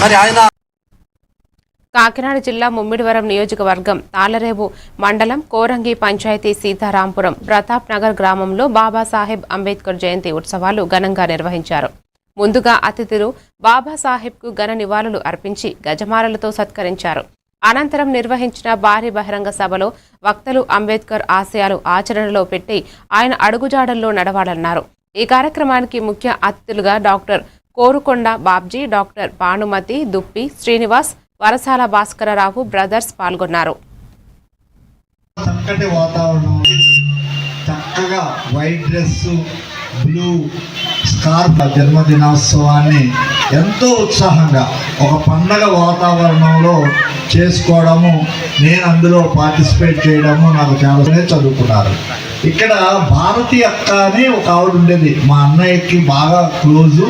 మరి ఆయన కాకినాడ జిల్లా ముమ్మిడివరం నియోజకవర్గం తాళరేవు మండలం కోరంగి పంచాయతీ సీతారాంపురం ప్రతాప్ నగర్ గ్రామంలో బాబాసాహెబ్ అంబేద్కర్ జయంతి ఉత్సవాలు ఘనంగా నిర్వహించారు. ముందుగా అతిథులు బాబాసాహెబ్కు ఘన నివాళులు అర్పించి గజమాలలతో సత్కరించారు. అనంతరం నిర్వహించిన భారీ బహిరంగ సభలో వక్తలు అంబేద్కర్ ఆశయాలు ఆచరణలో పెట్టి ఆయన అడుగుజాడల్లో నడవాలన్నారు. ఈ కార్యక్రమానికి ముఖ్య అతిథులుగా డాక్టర్ కోరుకొండ బాబ్జీ, డాక్టర్ భానుమతి, దుప్పి శ్రీనివాస్, వరసాల భాస్కరరావు బ్రదర్స్ పాల్గొన్నారు. చక్కటి వాతావరణం, చక్కగా వైట్ డ్రెస్, బ్లూ స్కార్ఫ్, జన్మదినోత్సవాన్ని ఎంతో ఉత్సాహంగా ఒక పండగ వాతావరణంలో చేసుకోవడము, నేను అందులో పార్టిసిపేట్ చేయడము నాకు చాలా చదువుకున్నారు. ఇక్కడ భారతి అక్క అని ఒక ఆవిడ ఉండేది, మా అన్నయ్యకి బాగా క్లోజు.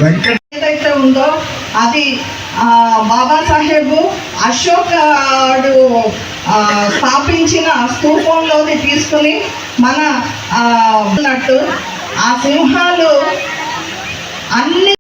వెంకట ఏదైతే ఉందో అది బాబాసాహెబ్ అశోకుడు స్థాపించిన స్తూపంలోది తీసుకుని మన ఉన్నట్టు ఆ సింహాలు అన్ని